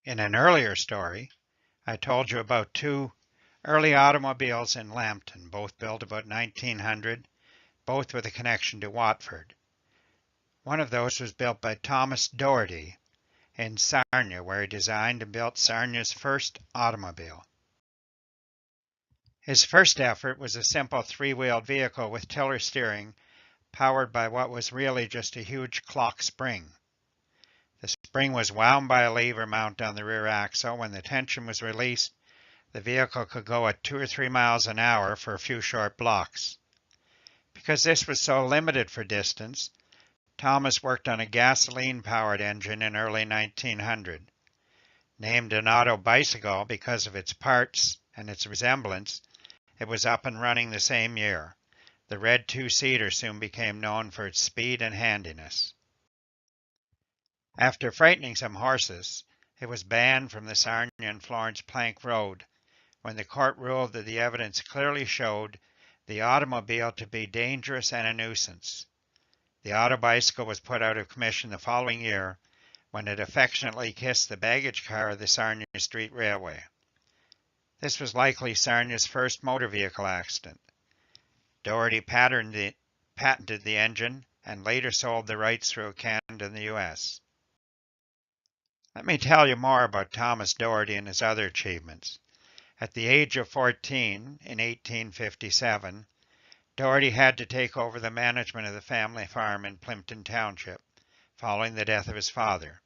In an earlier story, I told you about two early automobiles in Lampton, both built about 1900, both with a connection to Watford. One of those was built by Thomas Doherty in Sarnia, where he designed and built Sarnia's first automobile. His first effort was a simple three-wheeled vehicle with tiller steering, powered by what was really just a huge clock spring. The spring was wound by a lever mount on the rear axle. When the tension was released, the vehicle could go at 2 or 3 miles an hour for a few short blocks. Because this was so limited for distance, Thomas worked on a gasoline-powered engine in early 1900. Named an auto bicycle because of its parts and its resemblance, it was up and running the same year. The red two-seater soon became known for its speed and handiness. After frightening some horses, it was banned from the Sarnia and Florence Plank Road when the court ruled that the evidence clearly showed the automobile to be dangerous and a nuisance. The auto bicycle was put out of commission the following year when it affectionately kissed the baggage car of the Sarnia Street Railway. This was likely Sarnia's first motor vehicle accident. Doherty patented the engine and later sold the rights through Canada and the U.S. Let me tell you more about Thomas Doherty and his other achievements. At the age of 14, in 1857, Doherty had to take over the management of the family farm in Plimpton Township, following the death of his father.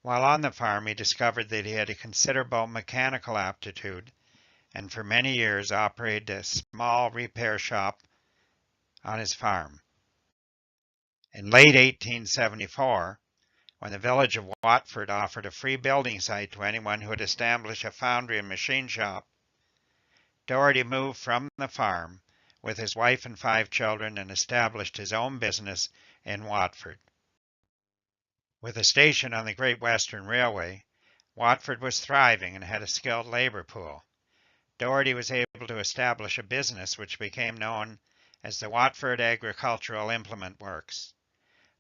While on the farm, he discovered that he had a considerable mechanical aptitude, and for many years operated a small repair shop on his farm. In late 1874, when the village of Watford offered a free building site to anyone who would establish a foundry and machine shop, Doherty moved from the farm with his wife and 5 children and established his own business in Watford. With a station on the Great Western Railway, Watford was thriving and had a skilled labor pool. Doherty was able to establish a business which became known as the Watford Agricultural Implement Works.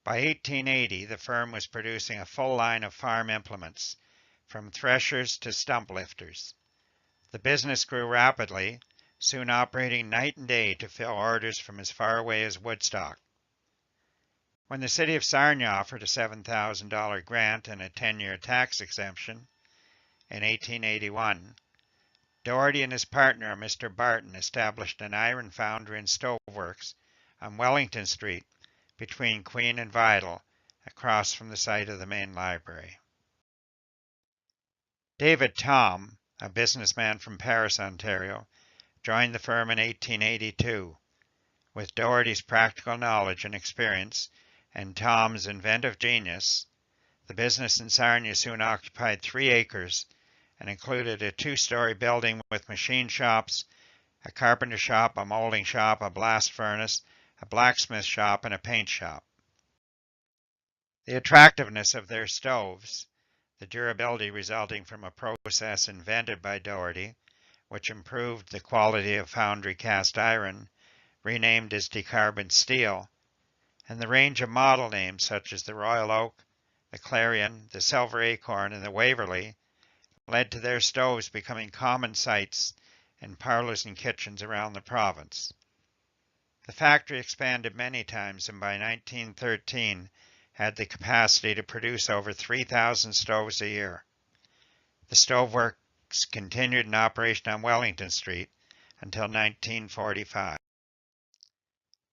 By 1880, the firm was producing a full line of farm implements, from threshers to stump lifters. The business grew rapidly, soon operating night and day to fill orders from as far away as Woodstock. When the city of Sarnia offered a $7,000 grant and a 10-year tax exemption in 1881, Doherty and his partner, Mr. Barton, established an iron foundry and stove works on Wellington Street between Queen and Vidal, across from the site of the main library. David Thom, a businessman from Paris, Ontario, joined the firm in 1882. With Doherty's practical knowledge and experience and Thom's inventive genius, the business in Sarnia soon occupied 3 acres and included a 2-story building with machine shops, a carpenter shop, a molding shop, a blast furnace, a blacksmith shop, and a paint shop. The attractiveness of their stoves, the durability resulting from a process invented by Doherty, which improved the quality of foundry cast iron, renamed as decarboned steel, and the range of model names such as the Royal Oak, the Clarion, the Silver Acorn, and the Waverley, led to their stoves becoming common sights in parlors and kitchens around the province. The factory expanded many times and by 1913 had the capacity to produce over 3,000 stoves a year. The stove works continued in operation on Wellington Street until 1945.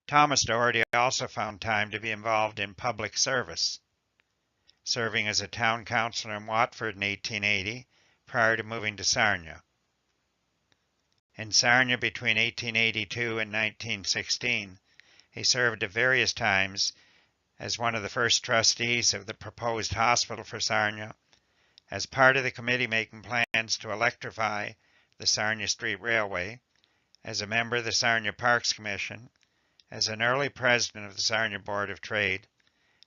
Thomas Doherty also found time to be involved in public service, serving as a town councillor in Watford in 1880 prior to moving to Sarnia. In Sarnia between 1882 and 1916, he served at various times as one of the first trustees of the proposed hospital for Sarnia, as part of the committee making plans to electrify the Sarnia Street Railway, as a member of the Sarnia Parks Commission, as an early president of the Sarnia Board of Trade,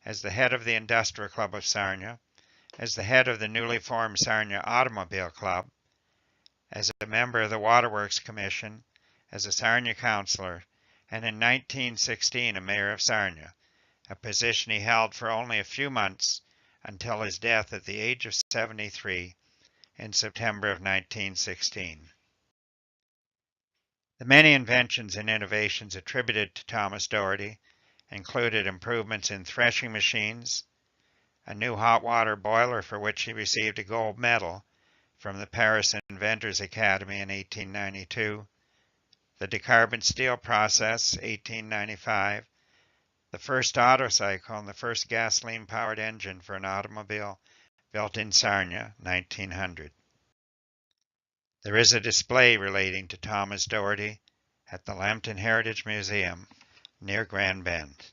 as the head of the Industrial Club of Sarnia, as the head of the newly formed Sarnia Automobile Club, as a member of the Waterworks Commission, as a Sarnia councillor, and in 1916 a mayor of Sarnia, a position he held for only a few months until his death at the age of 73 in September of 1916. The many inventions and innovations attributed to Thomas Doherty included improvements in threshing machines, a new hot water boiler for which he received a gold medal from the Paris Inventors Academy in 1892, the decarbon steel process, 1895, the first autocycle and the first gasoline-powered engine for an automobile built in Sarnia, 1900. There is a display relating to Thomas Doherty at the Lampton Heritage Museum near Grand Bend.